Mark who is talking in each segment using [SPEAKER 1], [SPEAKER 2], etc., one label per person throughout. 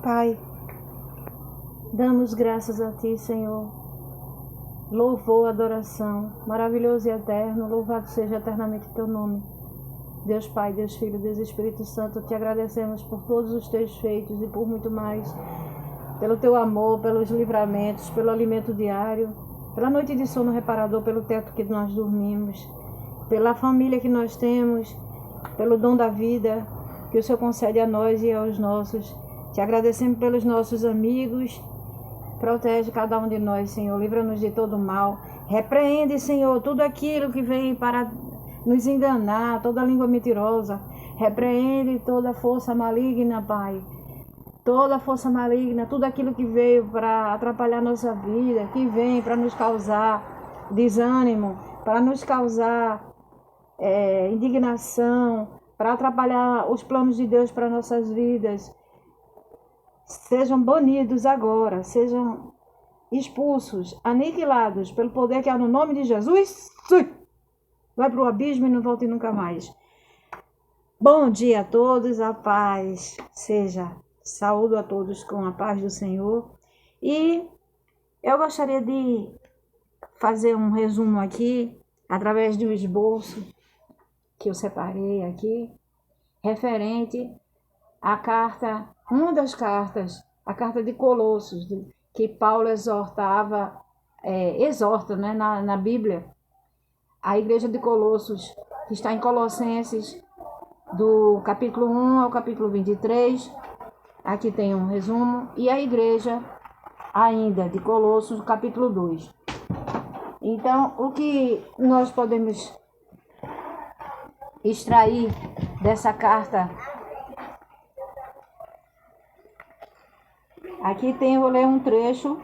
[SPEAKER 1] Pai, damos graças a Ti, Senhor. Louvor, adoração, maravilhoso e eterno, louvado seja eternamente Teu nome. Deus Pai, Deus Filho, Deus Espírito Santo, Te agradecemos por todos os Teus feitos e por muito mais, pelo Teu amor, pelos livramentos, pelo alimento diário, pela noite de sono reparador, pelo teto que nós dormimos, pela família que nós temos, pelo dom da vida que o Senhor concede a nós e aos nossos. Te agradecemos pelos nossos amigos. Protege cada um de nós, Senhor. Livra-nos de todo mal. Repreende, Senhor, tudo aquilo que vem para nos enganar, toda língua mentirosa. Repreende toda força maligna, Pai. Toda força maligna, tudo aquilo que veio para atrapalhar nossa vida, que vem para nos causar desânimo, para nos causar indignação, para atrapalhar os planos de Deus para nossas vidas. Sejam banidos agora, sejam expulsos, aniquilados pelo poder que há no nome de Jesus. Vai para o abismo e não volte nunca mais. Bom dia a todos, a paz seja. Saúdo a todos com a paz do Senhor. E eu gostaria de fazer um resumo aqui, através de um esboço que eu separei aqui, referente à carta, uma das cartas, a carta de Colossos, que Paulo exorta, né, na Bíblia, a igreja de Colossos, que está em Colossenses, do capítulo 1 ao capítulo 23, aqui tem um resumo, e a igreja ainda de Colossos, capítulo 2. Então, o que nós podemos extrair dessa carta? Aqui tem, vou ler um trecho.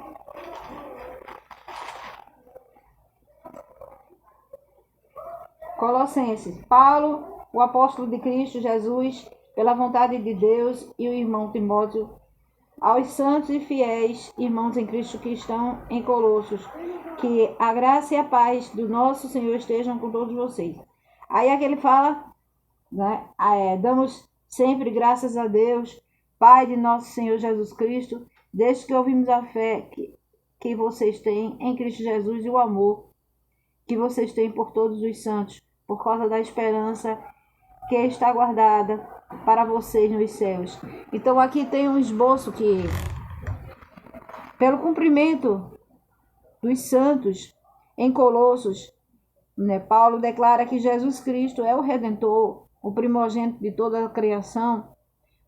[SPEAKER 1] Colossenses. Paulo, o apóstolo de Cristo Jesus, pela vontade de Deus, e o irmão Timóteo, aos santos e fiéis irmãos em Cristo que estão em Colossos, que a graça e a paz do nosso Senhor estejam com todos vocês. Aí aqui ele fala, né, damos sempre graças a Deus, Pai de nosso Senhor Jesus Cristo, desde que ouvimos a fé que vocês têm em Cristo Jesus e o amor que vocês têm por todos os santos, por causa da esperança que está guardada para vocês nos céus. Então aqui tem um esboço que, pelo cumprimento dos santos em Colossos, né, Paulo declara que Jesus Cristo é o Redentor, o primogênito de toda a criação,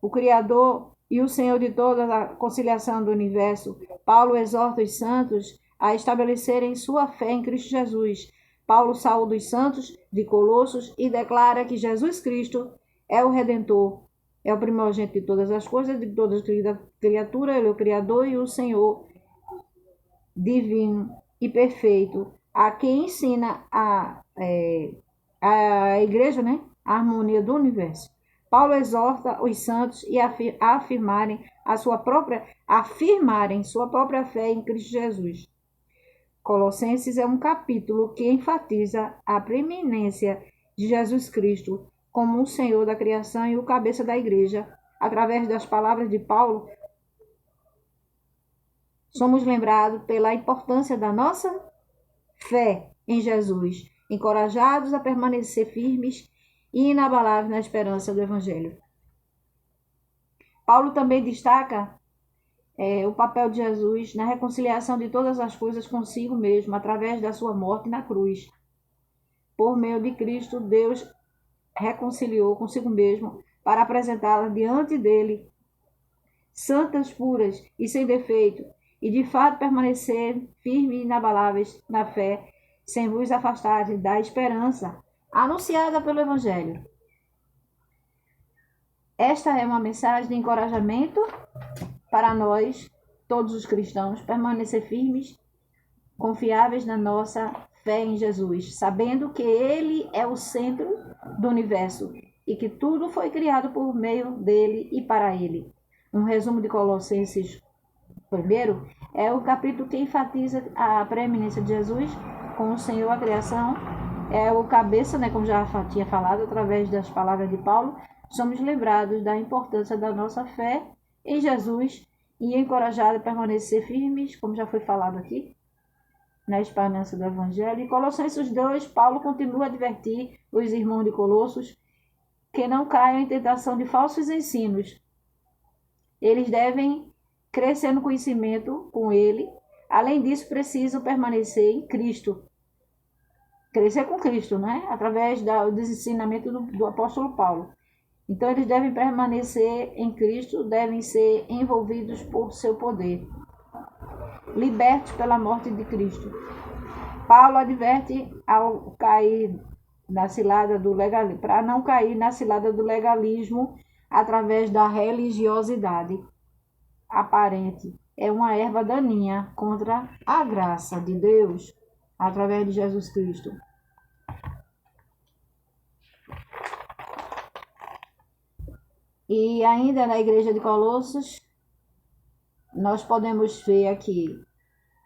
[SPEAKER 1] o Criador e o Senhor de toda a conciliação do universo. Paulo exorta os santos a estabelecerem sua fé em Cristo Jesus. Paulo saúda os santos de Colossos e declara que Jesus Cristo é o Redentor, é o primogênito de todas as coisas, de todas as criaturas, ele é o Criador e o Senhor divino e perfeito, a quem ensina a igreja, né, a harmonia do universo. Paulo exorta os santos a afirmarem sua própria fé em Cristo Jesus. Colossenses é um capítulo que enfatiza a preeminência de Jesus Cristo como o Senhor da criação e o cabeça da igreja. Através das palavras de Paulo, somos lembrados pela importância da nossa fé em Jesus, encorajados a permanecer firmes e inabaláveis na esperança do Evangelho. Paulo também destaca o papel de Jesus na reconciliação de todas as coisas consigo mesmo, através da sua morte na cruz. Por meio de Cristo, Deus reconciliou consigo mesmo para apresentá-la diante dele, santas, puras e sem defeito, e de fato permanecer firmes e inabaláveis na fé, sem vos afastarem da esperança anunciada pelo Evangelho. Esta é uma mensagem de encorajamento para nós, todos os cristãos, permanecer firmes, confiáveis na nossa fé em Jesus, sabendo que Ele é o centro do universo e que tudo foi criado por meio dele e para Ele. Um resumo de Colossenses 1 é o capítulo que enfatiza a preeminência de Jesus com o Senhor, a criação, é o cabeça, né, como já tinha falado, através das palavras de Paulo, somos lembrados da importância da nossa fé em Jesus e encorajado a permanecer firmes, como já foi falado aqui, na esperança do Evangelho. Em Colossenses 2, Paulo continua a advertir os irmãos de Colossos que não caiam em tentação de falsos ensinos. Eles devem crescer no conhecimento com ele. Além disso, precisam permanecer em Cristo. Crescer com Cristo, né? Através do ensinamento do apóstolo Paulo. Então, eles devem permanecer em Cristo, devem ser envolvidos por seu poder, libertos pela morte de Cristo. Paulo adverte ao cair na cilada do legalismo, para não cair na cilada do legalismo através da religiosidade aparente. É uma erva daninha contra a graça de Deus através de Jesus Cristo. E ainda na igreja de Colossos, nós podemos ver aqui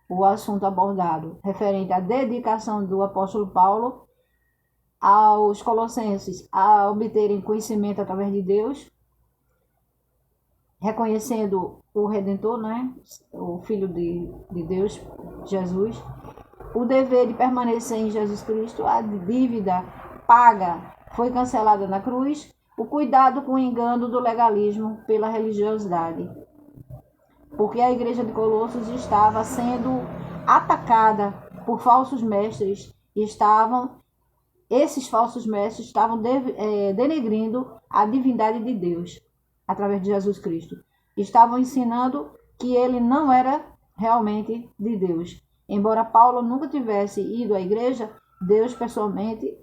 [SPEAKER 1] o assunto abordado referente à dedicação do apóstolo Paulo aos colossenses a obterem conhecimento através de Deus, reconhecendo o Redentor, né? O Filho de Deus, Jesus, o dever de permanecer em Jesus Cristo, a dívida paga foi cancelada na cruz, o cuidado com o engano do legalismo pela religiosidade. Porque a igreja de Colossos estava sendo atacada por falsos mestres e esses falsos mestres estavam denegrindo a divindade de Deus através de Jesus Cristo. Estavam ensinando que ele não era realmente de Deus. Embora Paulo nunca tivesse ido à igreja, Deus pessoalmente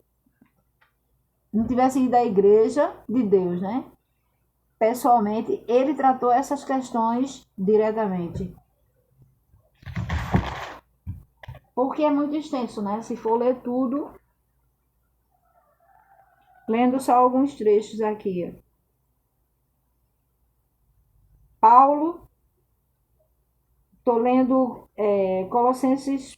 [SPEAKER 1] não tivesse ido à igreja de Deus, né? Pessoalmente, ele tratou essas questões diretamente. Porque é muito extenso, né? Se for ler tudo, lendo só alguns trechos aqui. Paulo, estou lendo Colossenses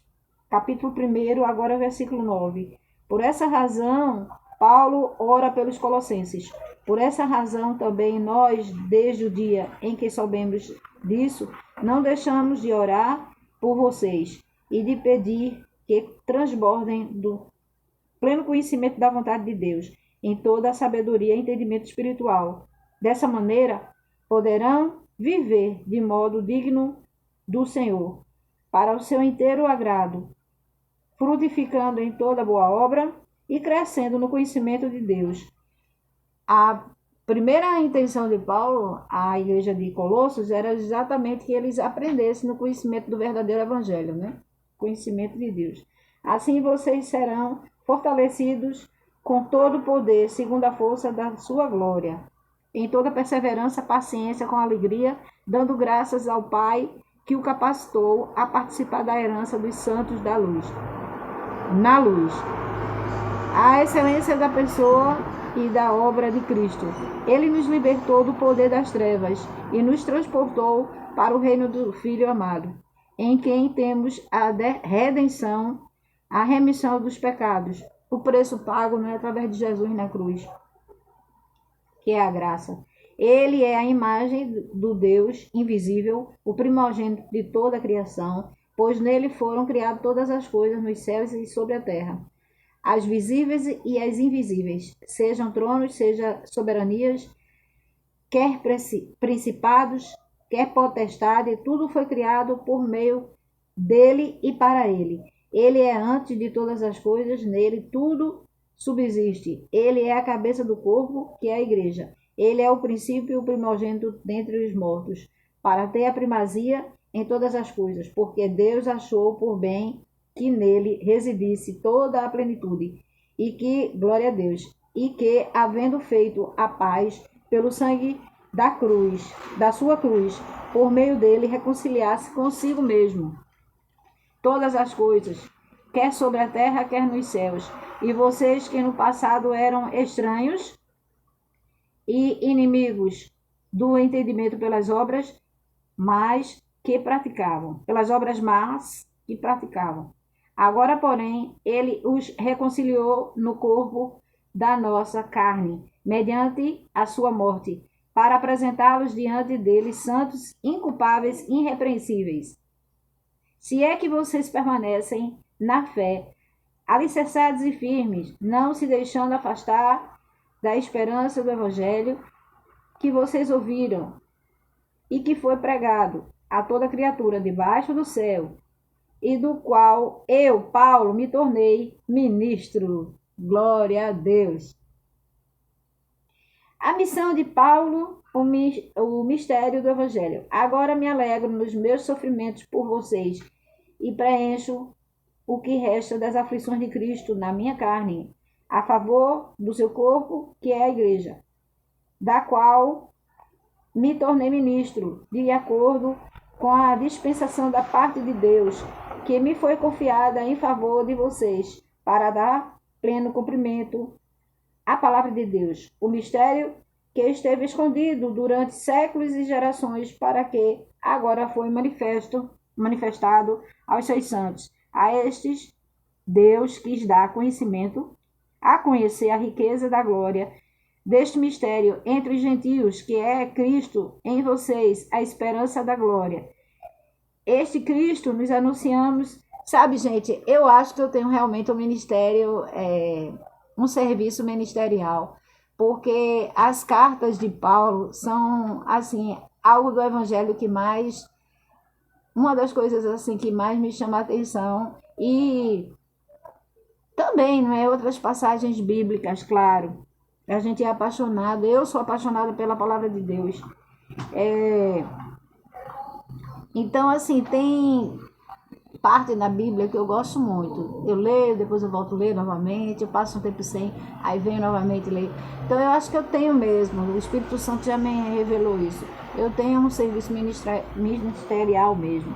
[SPEAKER 1] capítulo 1, agora versículo 9. Por essa razão, Paulo ora pelos colossenses. Por essa razão também nós, desde o dia em que soubemos disso, não deixamos de orar por vocês e de pedir que transbordem do pleno conhecimento da vontade de Deus, em toda a sabedoria e entendimento espiritual. Dessa maneira, poderão viver de modo digno do Senhor, para o seu inteiro agrado, frutificando em toda boa obra e crescendo no conhecimento de Deus. A primeira intenção de Paulo à igreja de Colossos era exatamente que eles aprendessem no conhecimento do verdadeiro evangelho, né? Conhecimento de Deus. Assim vocês serão fortalecidos com todo o poder, segundo a força da sua glória, em toda perseverança, paciência, com alegria, dando graças ao Pai que o capacitou a participar da herança dos santos da luz. Na luz. A excelência da pessoa e da obra de Cristo. Ele nos libertou do poder das trevas e nos transportou para o reino do Filho amado, em quem temos a redenção, a remissão dos pecados, o preço pago, não é, através de Jesus na cruz, que é a graça. Ele é a imagem do Deus invisível, o primogênito de toda a criação, pois nele foram criadas todas as coisas nos céus e sobre a terra, as visíveis e as invisíveis, sejam tronos, sejam soberanias, quer principados, quer potestade, tudo foi criado por meio dele e para ele. Ele é antes de todas as coisas, nele tudo subsiste. Ele é a cabeça do corpo, que é a igreja. Ele é o princípio e o primogênito dentre os mortos, para ter a primazia em todas as coisas, porque Deus achou por bem que nele residisse toda a plenitude, e que, glória a Deus, e que, havendo feito a paz pelo sangue da cruz, da sua cruz, por meio dele reconciliasse consigo mesmo todas as coisas, quer sobre a terra, quer nos céus. E vocês que no passado eram estranhos e inimigos do entendimento pelas obras, mas que praticavam, pelas obras más que praticavam. Agora, porém, ele os reconciliou no corpo da nossa carne, mediante a sua morte, para apresentá-los diante deles santos, inculpáveis, irrepreensíveis. Se é que vocês permanecem na fé, alicerçados e firmes, não se deixando afastar da esperança do Evangelho que vocês ouviram e que foi pregado a toda criatura debaixo do céu, e do qual eu, Paulo, me tornei ministro. Glória a Deus. A missão de Paulo, o mistério do Evangelho. Agora me alegro nos meus sofrimentos por vocês e preencho o que resta das aflições de Cristo na minha carne, a favor do seu corpo, que é a igreja, da qual me tornei ministro, de acordo com a dispensação da parte de Deus, que me foi confiada em favor de vocês, para dar pleno cumprimento à palavra de Deus, o mistério que esteve escondido durante séculos e gerações, para que agora foi manifestado aos seus santos. A estes Deus quis dar conhecimento, a conhecer a riqueza da glória deste mistério entre os gentios, que é Cristo em vocês, a esperança da glória. Este Cristo nos anunciamos. Sabe, gente, eu acho que eu tenho realmente um ministério, um serviço ministerial, porque as cartas de Paulo são, assim, algo do evangelho que mais, uma das coisas, assim, que mais me chama a atenção, e também, não é, outras passagens bíblicas, claro. A gente é apaixonado, eu sou apaixonada pela palavra de Deus. Então, assim, tem parte na Bíblia que eu gosto muito. Eu leio, depois eu volto a ler novamente, eu passo um tempo sem, aí venho novamente ler. Então eu acho que eu tenho mesmo, o Espírito Santo já me revelou isso. Eu tenho um serviço ministerial mesmo.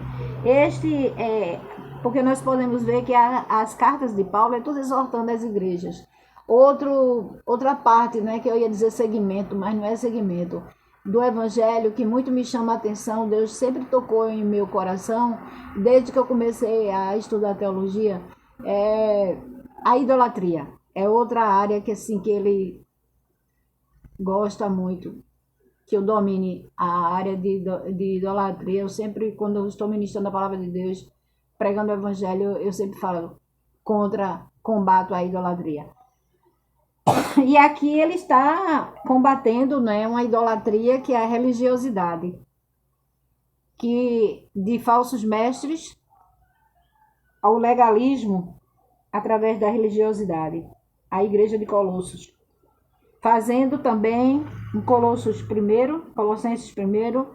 [SPEAKER 1] Porque nós podemos ver que as cartas de Paulo é tudo exortando as igrejas. Outra parte, né, que eu ia dizer segmento, mas não é segmento, do evangelho que muito me chama a atenção, Deus sempre tocou em meu coração, desde que eu comecei a estudar teologia, é a idolatria. É outra área que, assim, que ele gosta muito, que eu domine a área de idolatria. Eu sempre, quando eu estou ministrando a palavra de Deus, pregando o evangelho, eu sempre falo combato a idolatria. E aqui ele está combatendo, né, uma idolatria que é a religiosidade, que de falsos mestres ao legalismo através da religiosidade, a igreja de Colossos, fazendo também em Colossenses 1,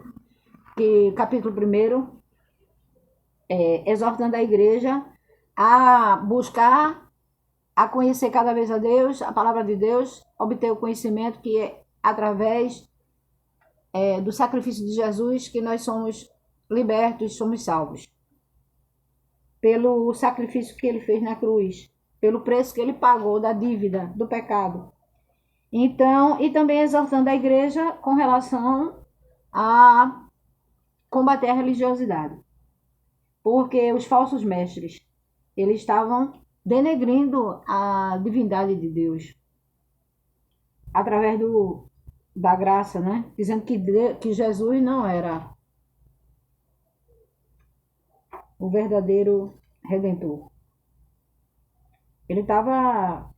[SPEAKER 1] que capítulo 1, exortando a igreja a buscar, a conhecer cada vez a Deus, a palavra de Deus, obter o conhecimento que é através do sacrifício de Jesus que nós somos libertos, somos salvos. Pelo sacrifício que ele fez na cruz, pelo preço que ele pagou da dívida, do pecado. Então, e também exortando a igreja com relação a combater a religiosidade. Porque os falsos mestres, eles estavam denegrindo a divindade de Deus através da graça, né? Dizendo que Jesus não era o verdadeiro Redentor. Ele estava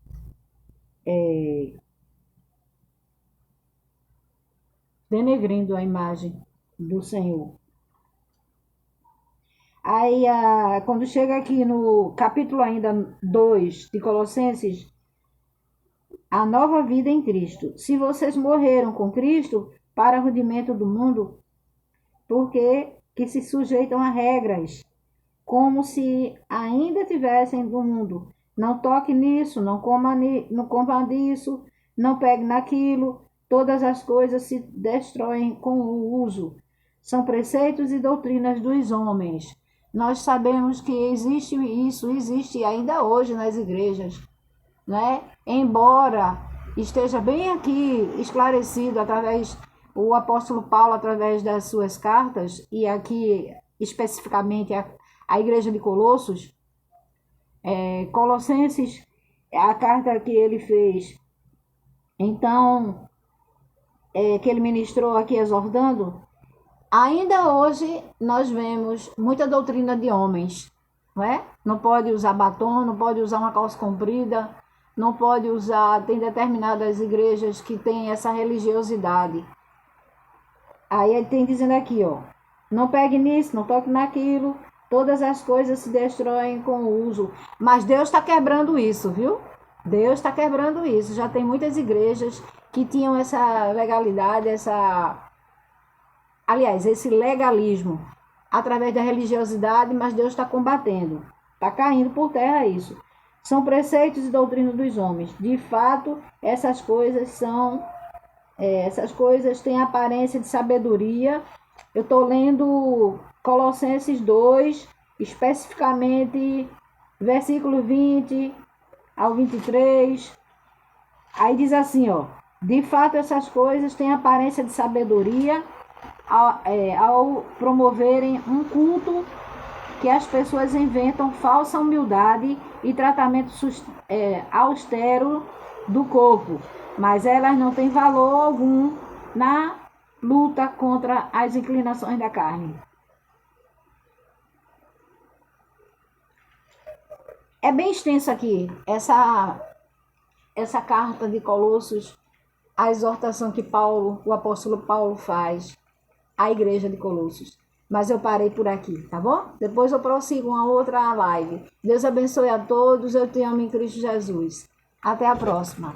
[SPEAKER 1] denegrindo a imagem do Senhor. Aí, quando chega aqui no capítulo ainda 2 de Colossenses, a nova vida em Cristo. Se vocês morreram com Cristo para o rudimento do mundo, porque que se sujeitam a regras, como se ainda tivessem do mundo. Não toque nisso, não coma disso, não pegue naquilo. Todas as coisas se destroem com o uso. São preceitos e doutrinas dos homens. Nós sabemos que existe isso, existe ainda hoje nas igrejas, né? Embora esteja bem aqui esclarecido através o apóstolo Paulo, através das suas cartas, e aqui especificamente a igreja de Colossos, Colossenses é a carta que ele fez. Então, que ele ministrou aqui exortando, ainda hoje nós vemos muita doutrina de homens, não é? Não pode usar batom, não pode usar uma calça comprida, não pode usar, tem determinadas igrejas que têm essa religiosidade. Aí ele tem dizendo aqui, ó, não pegue nisso, não toque naquilo, todas as coisas se destroem com o uso. Mas Deus está quebrando isso, viu? Deus está quebrando isso. Já tem muitas igrejas que tinham essa legalidade, esse legalismo através da religiosidade, mas Deus está combatendo. Está caindo por terra isso. São preceitos e doutrinas dos homens. De fato, essas coisas têm aparência de sabedoria. Eu estou lendo Colossenses 2, especificamente versículo 20 ao 23. Aí diz assim, ó, de fato essas coisas têm aparência de sabedoria ao promoverem um culto que as pessoas inventam falsa humildade e tratamento austero do corpo, mas elas não têm valor algum na luta contra as inclinações da carne. É bem extenso aqui essa carta de Colossos, a exortação que o apóstolo Paulo faz à igreja de Colossos. Mas eu parei por aqui, tá bom? Depois eu prossigo uma outra live. Deus abençoe a todos. Eu te amo em Cristo Jesus. Até a próxima.